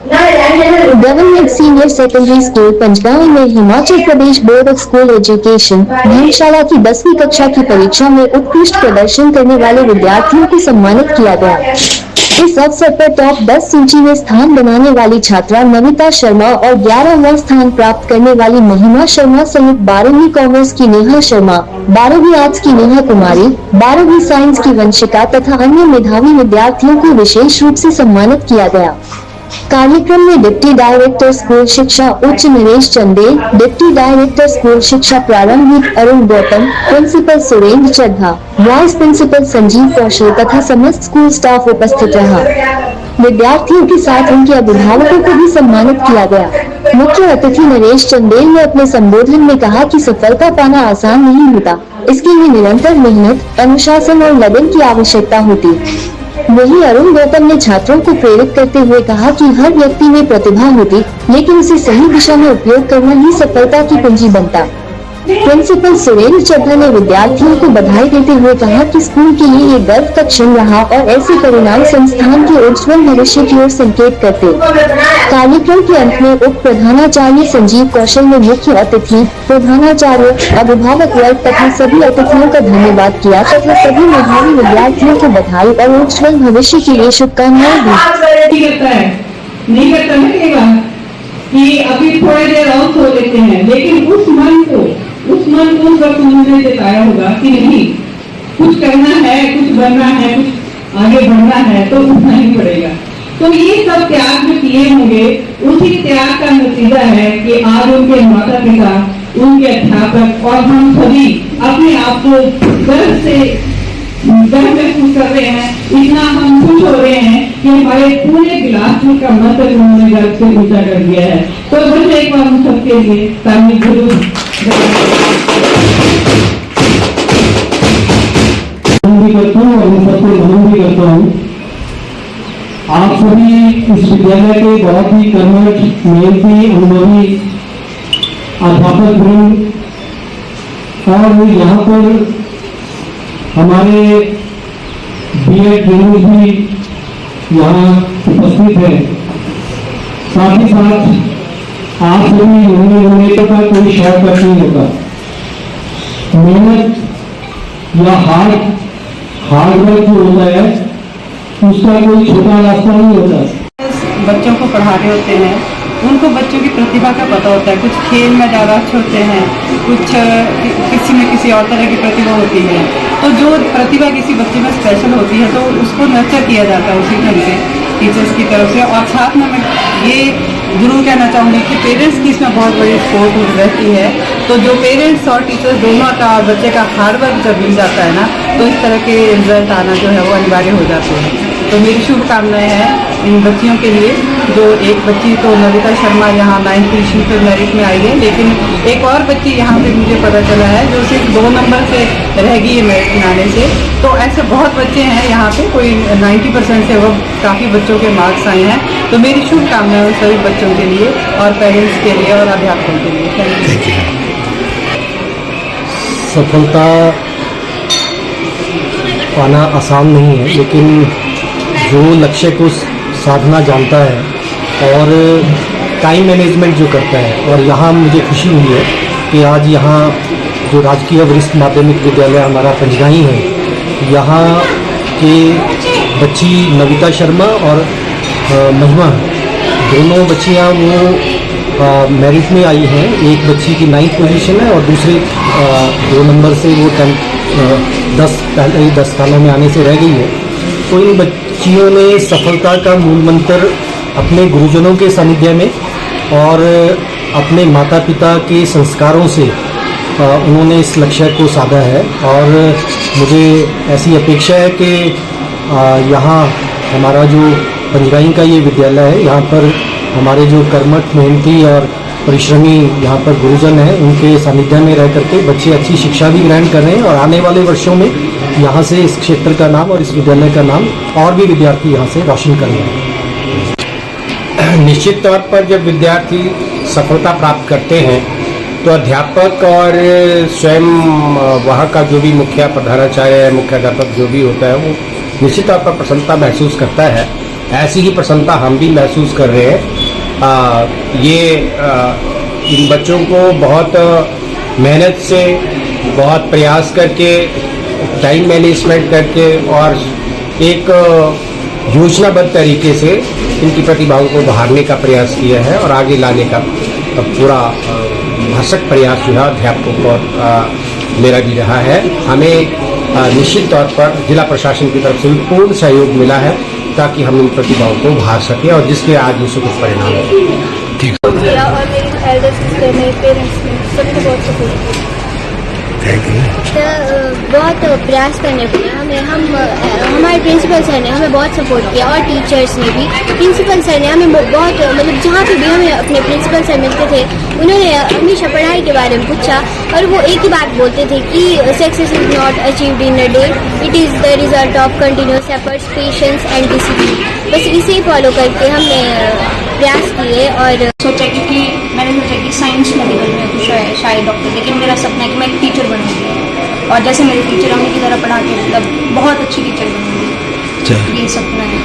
Government senior secondary school Panchgaon में Himachal Pradesh board of school education धर्मशाला की 10वीं कक्षा की परीक्षा में उत्कृष्ट प्रदर्शन करने वाले विद्यार्थियों को सम्मानित किया गया। इस अवसर पर टॉप 10 सूची में स्थान बनाने वाली छात्रा नमिता शर्मा और 11वां स्थान प्राप्त करने वाली महिमा शर्मा सहित 12वीं कॉमर्स की नेहा शर्मा, 12वीं आर्ट्स की नेहा कुमारी, 12वीं साइंस की वंशिका तथा अन्य मेधावी विद्यार्थियों को विशेष रूप से सम्मानित किया गया। कार्यक्रम में डिप्टी डायरेक्टर स्कूल शिक्षा उच्च Naresh Chandel, deputy director school शिक्षा प्रारंभिक Arun Gautam, principal Surendra Chadha, vice principal Sanjeev Kaushal तथा समस्त स्कूल स्टाफ उपस्थित रहा। विद्यार्थियों के साथ उनके अभिभावकों को भी सम्मानित किया गया। मुख्य अतिथि नरेश चंदेल ने अपने संबोधन में कहा कि सफलता पाना आसान नहीं होता, इसके लिए निरंतर मेहनत, अनुशासन और लगन की आवश्यकता होती। वहीं अरुण गौतम ने छात्रों को प्रेरित करते हुए कहा कि हर व्यक्ति में प्रतिभा होती, लेकिन उसे सही दिशा में उपयोग करना ही सफलता की कुंजी बनता। प्रिंसिपल सुरेंद्र चड्ढा ने विद्यार्थियों को बधाई देते हुए कहा कि स्कूल के लिए ये गर्व का क्षण रहा और ऐसे परिणाम संस्थान के उज्जवल भविष्य की ओर संकेत करते। कार्यक्रम के अंत में उप प्रधानाचार्य संजीव कौशल ने मुख्य अतिथि, प्रधानाचार्य, अभिभावक वर्ग तथा सभी अतिथियों का धन्यवाद किया तथा सभी मेधावी विद्यार्थियों को बधाई और उज्जवल भविष्य के लिए शुभकामनाएं दी। कि अभी थोड़ी देर और सो लेते हैं, लेकिन उस मन को उस वक्त उन्होंने जताया होगा कि नहीं, कुछ करना है, कुछ बनना है, कुछ आगे बढ़ना है तो उठना ही पड़ेगा। तो ये सब त्याग जो किए होंगे, उसी त्याग का नतीजा है कि आज उनके माता पिता, उनके अध्यापक और हम सभी अपने आप को गर्व महसूस कर रहे हैं। इतना हम खुश हो रहे हैं कि हमारे पूरे बिलासपुर का मंत्र उन्होंने गर्व से ऊंचा कर दिया है। तो बस एक बार हम सबके लिए ताली जरूर भी करता हूँ और मैं सबको नमन भी करता हूँ। आप सभी इस विद्यालय के बहुत ही कर्मठ, मेहनती, अनुभवी अध्यापक वृंद और यहाँ पर हमारे बीएड ट्रेनर्स भी यहाँ उपस्थित है। साथ ही साथ आप सभी होने का कोई शॉर्टकट नहीं होता। मेहनत या हार्ड वर्क जो होता है उसका कोई छोटा रास्ता नहीं होता। बच्चों को पढ़ा रहे होते हैं, उनको बच्चों की प्रतिभा का पता होता है। कुछ खेल में ज़्यादा अच्छे होते हैं, कुछ किसी में किसी और तरह की प्रतिभा होती है। तो जो प्रतिभा किसी बच्चे में स्पेशल होती है तो उसको नर्चर किया जाता है उसी ढंग से टीचर्स की तरफ से। और साथ में मैं ये जरूर कहना चाहूँगी कि पेरेंट्स की इसमें बहुत बड़ी सपोर्ट रहती है। तो जो पेरेंट्स और टीचर्स दोनों का बच्चे का हार्ड वर्क जब मिल जाता है ना, तो इस तरह के रिजल्ट आना जो है वो अनिवार्य हो जाते हैं। तो मेरी शुभकामनाएं हैं इन बच्चियों के लिए। जो एक बच्ची तो नमिता शर्मा यहाँ 9th पोजीशन पर मेरिट में आई है, लेकिन एक और बच्ची यहाँ पे मुझे पता चला है जो सिर्फ 2 नंबर से रह गई है मेरिट में आने से। तो ऐसे बहुत बच्चे हैं यहाँ पे, कोई 90% से वो काफ़ी बच्चों के मार्क्स आए हैं। तो मेरी शुभकामनाएं सभी बच्चों के लिए और पेरेंट्स के लिए और अध्यापकों के लिए। Thank you. सफलता पाना आसान नहीं है, लेकिन जो लक्ष्य को साधना जानता है और टाइम मैनेजमेंट जो करता है। और यहाँ मुझे खुशी हुई है कि आज यहाँ जो राजकीय वरिष्ठ माध्यमिक विद्यालय हमारा पंचगाई है, यहाँ के बच्ची नमिता शर्मा और महिमा, दोनों बच्चियाँ वो मेरिट में आई हैं। एक बच्ची की 9th पोजीशन है और दूसरे 2 नंबर से वो 10 स्थानों में आने से रह गई है। तो इन बच्चियों ने सफलता का मूल मंत्र अपने गुरुजनों के सानिध्य में और अपने माता पिता के संस्कारों से उन्होंने इस लक्ष्य को साधा है। और मुझे ऐसी अपेक्षा है कि यहाँ हमारा जो पंचगाई का ये विद्यालय है, यहाँ पर हमारे जो कर्मठ, मेहनती और परिश्रमी यहाँ पर गुरुजन हैं, उनके सानिध्य में रह करके बच्चे अच्छी शिक्षा भी ग्रहण कर रहे हैं। और आने वाले वर्षों में यहाँ से इस क्षेत्र का नाम और इस विद्यालय का नाम और भी विद्यार्थी यहाँ से रोशन कर रहे हैं। निश्चित तौर पर जब विद्यार्थी सफलता प्राप्त करते हैं तो अध्यापक और स्वयं वहाँ का जो भी मुख्य प्रधानाचार्य, मुख्याध्यापक जो भी होता है, वो निश्चित तौर पर प्रसन्नता महसूस करता है। ऐसी ही प्रसन्नता हम भी महसूस कर रहे हैं। इन बच्चों को बहुत मेहनत से, बहुत प्रयास करके, टाइम मैनेजमेंट करके और एक योजनाबद्ध तरीके से इनकी प्रतिभाओं को बहारने का प्रयास किया है और आगे लाने का पूरा भरसक प्रयास जो है अध्यापकों और मेरा भी रहा है। हमें निश्चित तौर पर जिला प्रशासन की तरफ से भी पूर्ण सहयोग मिला है ताकि हम इन प्रतिभाओं को उभार सकें और जिसके आज ये सुखद परिणाम है। किया और मेरी एल्डर सिस्टर, मेरे पेरेंट्स ने सबको बहुत सपोर्ट किया। तो बहुत प्रयास करने पड़े हमें। हमारे प्रिंसिपल सर ने हमें बहुत सपोर्ट किया और टीचर्स ने भी। प्रिंसिपल सर ने हमें बहुत मतलब जहाँ पे भी हमें अपने प्रिंसिपल सर मिलते थे उन्होंने हमेशा पढ़ाई के बारे में पूछा और वो एक ही बात बोलते थे कि success is not achieved in a day, it is the result of continuous efforts, patience and discipline. बस इसे ही फॉलो करके हमने प्रयास किए और सोचा कि मैंने सोचा कि साइंस मेडिकल में कुछ शायद डॉक्टर, लेकिन मेरा सपना है कि मैं एक टीचर बनूंगी और जैसे मेरे टीचर हमने की तरह पढ़ा के मतलब बहुत अच्छी टीचर बनूंगी। ये सपना है।